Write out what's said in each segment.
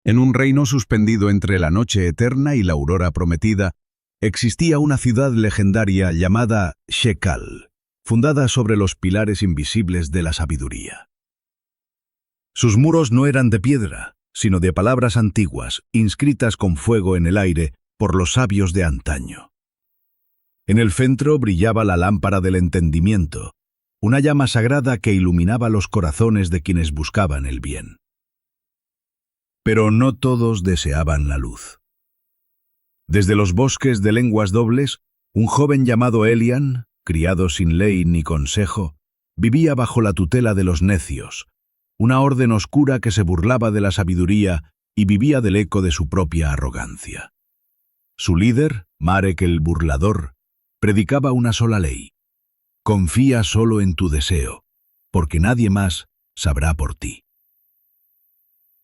En un reino suspendido entre la noche eterna y la aurora prometida, existía una ciudad legendaria llamada Shekal, fundada sobre los pilares invisibles de la sabiduría. Sus muros no eran de piedra, sino de palabras antiguas, inscritas con fuego en el aire por los sabios de antaño. En el centro brillaba la lámpara del entendimiento, una llama sagrada que iluminaba los corazones de quienes buscaban el bien. Pero no todos deseaban la luz. Desde los bosques de lenguas dobles, un joven llamado Elian, criado sin ley ni consejo, vivía bajo la tutela de los necios, una orden oscura que se burlaba de la sabiduría y vivía del eco de su propia arrogancia. Su líder, Marek el burlador, predicaba una sola ley: confía solo en tu deseo, porque nadie más sabrá por ti.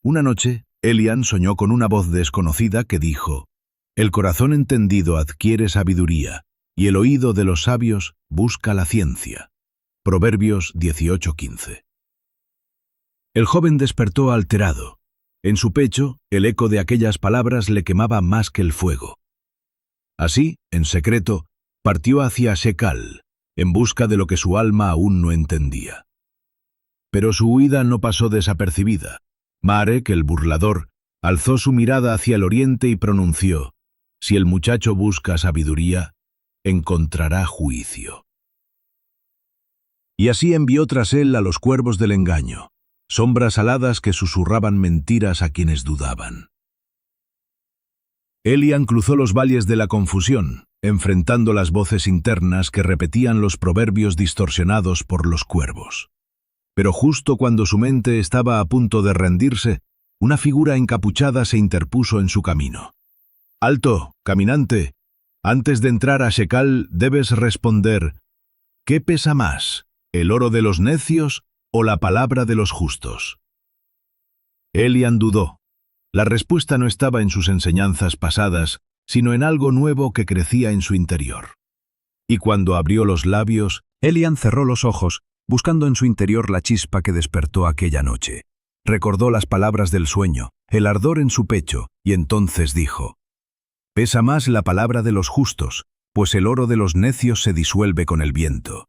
Una noche, Elian soñó con una voz desconocida que dijo: el corazón entendido adquiere sabiduría, y el oído de los sabios busca la ciencia. Proverbios 18:15. El joven despertó alterado. En su pecho, el eco de aquellas palabras le quemaba más que el fuego. Así, en secreto, partió hacia Shekal, en busca de lo que su alma aún no entendía. Pero su huida no pasó desapercibida. Marek, el burlador, alzó su mirada hacia el oriente y pronunció: si el muchacho busca sabiduría, encontrará juicio. Y así envió tras él a los cuervos del engaño, sombras aladas que susurraban mentiras a quienes dudaban. Elian cruzó los valles de la confusión, enfrentando las voces internas que repetían los proverbios distorsionados por los cuervos. Pero justo cuando su mente estaba a punto de rendirse, una figura encapuchada se interpuso en su camino. «Alto, caminante. Antes de entrar a Shekal debes responder: ¿qué pesa más, el oro de los necios o la palabra de los justos?» Elian dudó. La respuesta no estaba en sus enseñanzas pasadas, sino en algo nuevo que crecía en su interior. Y cuando abrió los labios, Elian cerró los ojos, buscando en su interior la chispa que despertó aquella noche. Recordó las palabras del sueño, el ardor en su pecho, y entonces dijo: pesa más la palabra de los justos, pues el oro de los necios se disuelve con el viento.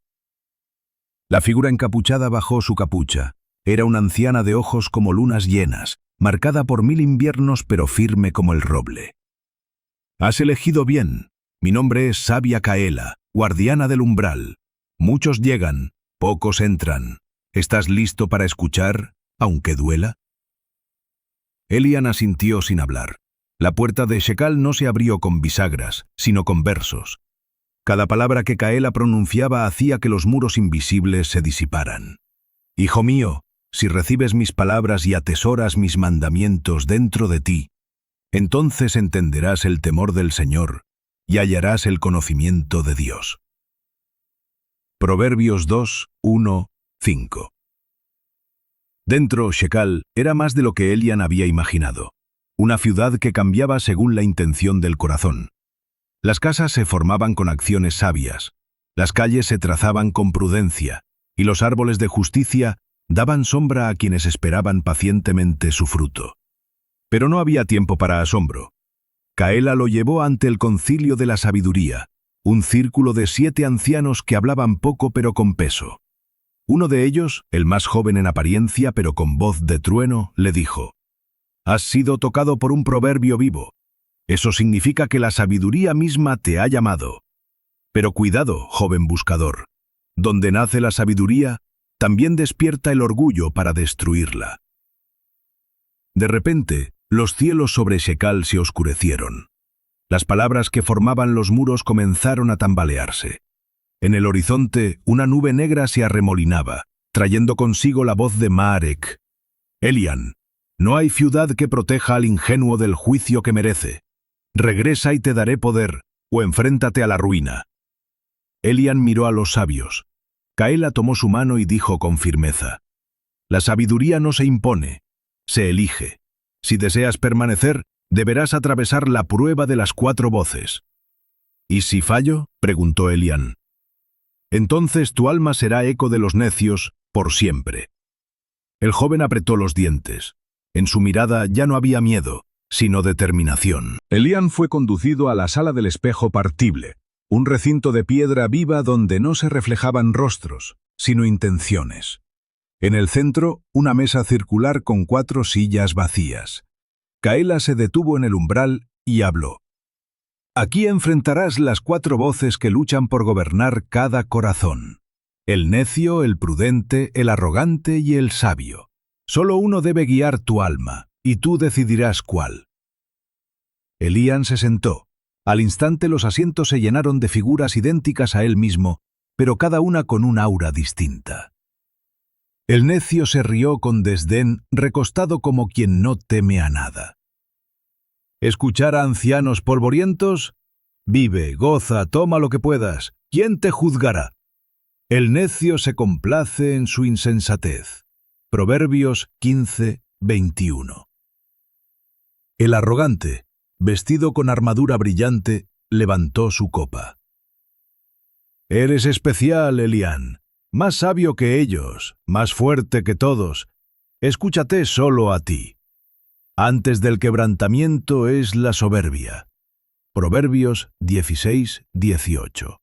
La figura encapuchada bajó su capucha. Era una anciana de ojos como lunas llenas, marcada por 1000 inviernos pero firme como el roble. «Has elegido bien. Mi nombre es Sabia Kaela, guardiana del umbral. Muchos llegan, pocos entran. ¿Estás listo para escuchar, aunque duela?» Elian asintió sin hablar. La puerta de Shekal no se abrió con bisagras, sino con versos. Cada palabra que Kaela pronunciaba hacía que los muros invisibles se disiparan. «Hijo mío, si recibes mis palabras y atesoras mis mandamientos dentro de ti, entonces entenderás el temor del Señor y hallarás el conocimiento de Dios». Proverbios 2, 1, 5. Dentro, Shekal era más de lo que Elian había imaginado. Una ciudad que cambiaba según la intención del corazón. Las casas se formaban con acciones sabias, las calles se trazaban con prudencia, y los árboles de justicia daban sombra a quienes esperaban pacientemente su fruto. Pero no había tiempo para asombro. Kaela lo llevó ante el concilio de la sabiduría, un círculo de 7 ancianos que hablaban poco pero con peso. Uno de ellos, el más joven en apariencia pero con voz de trueno, le dijo: «Has sido tocado por un proverbio vivo. Eso significa que la sabiduría misma te ha llamado. Pero cuidado, joven buscador. Donde nace la sabiduría, también despierta el orgullo para destruirla». De repente, los cielos sobre Shekal se oscurecieron. Las palabras que formaban los muros comenzaron a tambalearse. En el horizonte, una nube negra se arremolinaba, trayendo consigo la voz de Marek: «Elian, no hay ciudad que proteja al ingenuo del juicio que merece. Regresa y te daré poder, o enfréntate a la ruina». Elian miró a los sabios. Kaela tomó su mano y dijo con firmeza: «La sabiduría no se impone, se elige. Si deseas permanecer, deberás atravesar la prueba de las 4 voces». «¿Y si fallo?», preguntó Elian. «Entonces tu alma será eco de los necios por siempre». El joven apretó los dientes. En su mirada ya no había miedo, sino determinación. Elian fue conducido a la sala del espejo partible, un recinto de piedra viva donde no se reflejaban rostros, sino intenciones. En el centro, una mesa circular con 4 sillas vacías. Kaela se detuvo en el umbral y habló. Aquí enfrentarás las 4 voces que luchan por gobernar cada corazón. El necio, el prudente, el arrogante y el sabio. Solo uno debe guiar tu alma, y tú decidirás cuál. Elian se sentó. Al instante los asientos se llenaron de figuras idénticas a él mismo, pero cada una con un aura distinta. El necio se rió con desdén, recostado como quien no teme a nada. ¿Escuchar a ancianos polvorientos? Vive, goza, toma lo que puedas. ¿Quién te juzgará? El necio se complace en su insensatez. Proverbios 15:21. El arrogante, vestido con armadura brillante, levantó su copa. Eres especial, Elian, más sabio que ellos, más fuerte que todos. Escúchate solo a ti. Antes del quebrantamiento es la soberbia. Proverbios 16:18.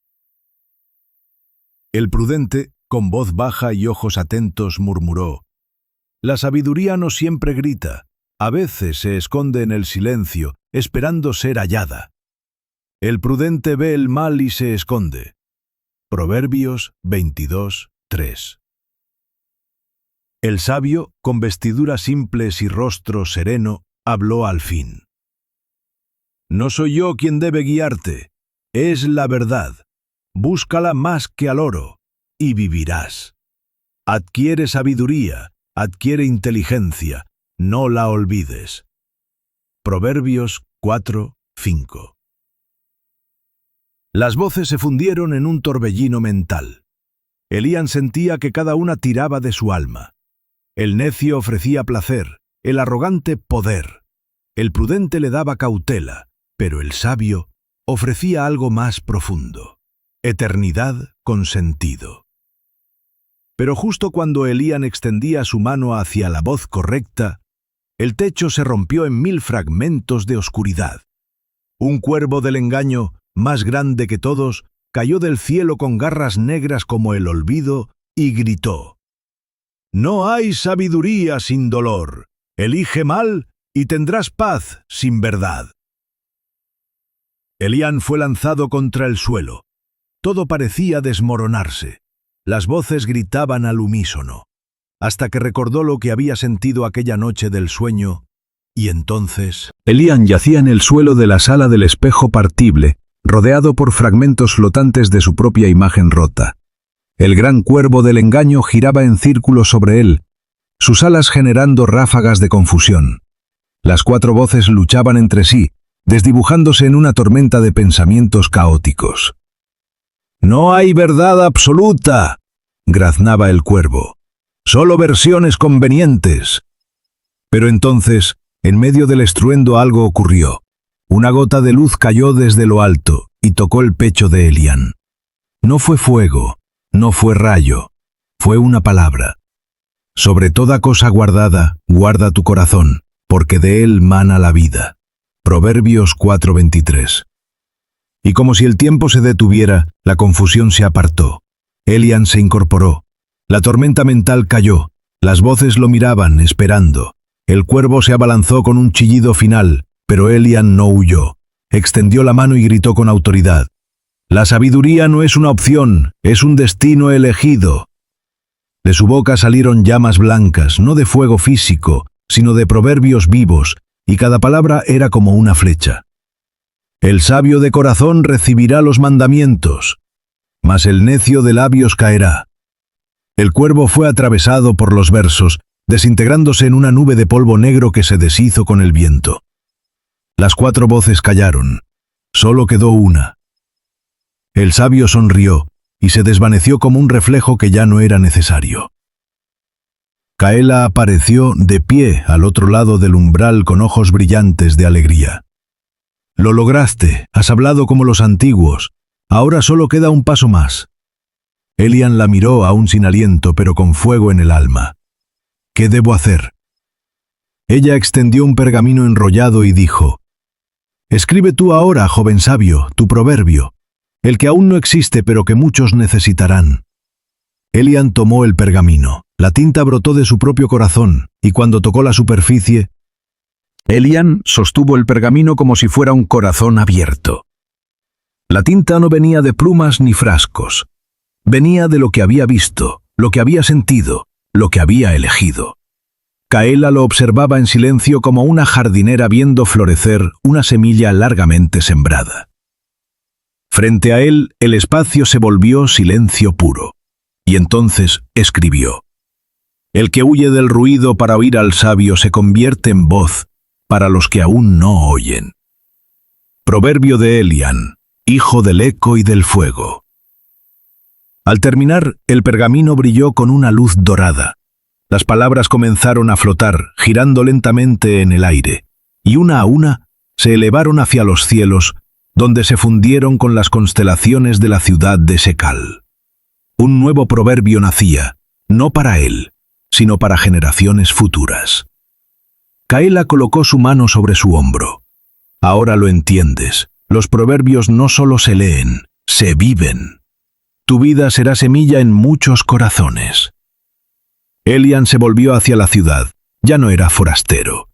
El prudente, con voz baja y ojos atentos, murmuró: La sabiduría no siempre grita, a veces se esconde en el silencio, esperando ser hallada. El prudente ve el mal y se esconde. Proverbios 22:3. El sabio, con vestiduras simples y rostro sereno, habló al fin. No soy yo quien debe guiarte, es la verdad. Búscala más que al oro, y vivirás. Adquiere sabiduría, adquiere inteligencia, no la olvides. Proverbios 4:5. Las voces se fundieron en un torbellino mental. Elian sentía que cada una tiraba de su alma. El necio ofrecía placer, el arrogante poder. El prudente le daba cautela, pero el sabio ofrecía algo más profundo: eternidad con sentido. Pero justo cuando Elian extendía su mano hacia la voz correcta, el techo se rompió en 1000 fragmentos de oscuridad. Un cuervo del engaño, más grande que todos, cayó del cielo con garras negras como el olvido y gritó: No hay sabiduría sin dolor. Elige mal y tendrás paz sin verdad. Elian fue lanzado contra el suelo. Todo parecía desmoronarse. Las voces gritaban al unísono, hasta que recordó lo que había sentido aquella noche del sueño, y entonces... Elian yacía en el suelo de la sala del espejo partible, rodeado por fragmentos flotantes de su propia imagen rota. El gran cuervo del engaño giraba en círculo sobre él, sus alas generando ráfagas de confusión. Las 4 voces luchaban entre sí, desdibujándose en una tormenta de pensamientos caóticos. «No hay verdad absoluta», graznaba el cuervo. «Solo versiones convenientes». Pero entonces, en medio del estruendo, algo ocurrió. Una gota de luz cayó desde lo alto y tocó el pecho de Elian. No fue fuego, no fue rayo, fue una palabra. Sobre toda cosa guardada, guarda tu corazón, porque de él mana la vida. Proverbios 4:23. Y como si el tiempo se detuviera, la confusión se apartó. Elian se incorporó. La tormenta mental cayó. Las voces lo miraban, esperando. El cuervo se abalanzó con un chillido final, pero Elian no huyó. Extendió la mano y gritó con autoridad: «La sabiduría no es una opción, es un destino elegido». De su boca salieron llamas blancas, no de fuego físico, sino de proverbios vivos, y cada palabra era como una flecha. El sabio de corazón recibirá los mandamientos, mas el necio de labios caerá. El cuervo fue atravesado por los versos, desintegrándose en una nube de polvo negro que se deshizo con el viento. Las 4 voces callaron. Solo quedó una. El sabio sonrió y se desvaneció como un reflejo que ya no era necesario. Kaela apareció de pie al otro lado del umbral con ojos brillantes de alegría. «Lo lograste, has hablado como los antiguos. Ahora solo queda un paso más». Elian la miró aún sin aliento, pero con fuego en el alma. «¿Qué debo hacer?» Ella extendió un pergamino enrollado y dijo: «Escribe tú ahora, joven sabio, tu proverbio, el que aún no existe pero que muchos necesitarán». Elian tomó el pergamino. La tinta brotó de su propio corazón, y cuando tocó la superficie, Elian sostuvo el pergamino como si fuera un corazón abierto. La tinta no venía de plumas ni frascos. Venía de lo que había visto, lo que había sentido, lo que había elegido. Kaela lo observaba en silencio como una jardinera viendo florecer una semilla largamente sembrada. Frente a él, el espacio se volvió silencio puro. Y entonces escribió: «El que huye del ruido para oír al sabio se convierte en voz para los que aún no oyen». Proverbio de Elian, hijo del eco y del fuego. Al terminar, el pergamino brilló con una luz dorada. Las palabras comenzaron a flotar, girando lentamente en el aire, y una a una se elevaron hacia los cielos, donde se fundieron con las constelaciones de la ciudad de Shekal. Un nuevo proverbio nacía, no para él, sino para generaciones futuras. Kaela colocó su mano sobre su hombro. «Ahora lo entiendes. Los proverbios no solo se leen, se viven. Tu vida será semilla en muchos corazones». Elian se volvió hacia la ciudad. Ya no era forastero.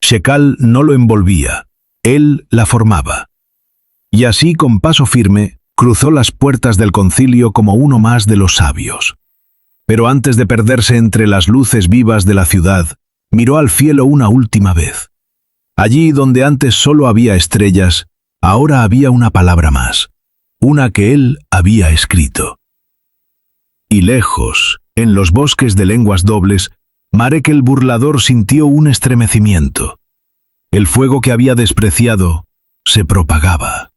Shekal no lo envolvía, él la formaba. Y así, con paso firme, cruzó las puertas del concilio como uno más de los sabios. Pero antes de perderse entre las luces vivas de la ciudad, miró al cielo una última vez. Allí donde antes solo había estrellas, ahora había una palabra más, una que él había escrito. Y lejos, en los bosques de lenguas dobles, Marek el burlador sintió un estremecimiento. El fuego que había despreciado se propagaba.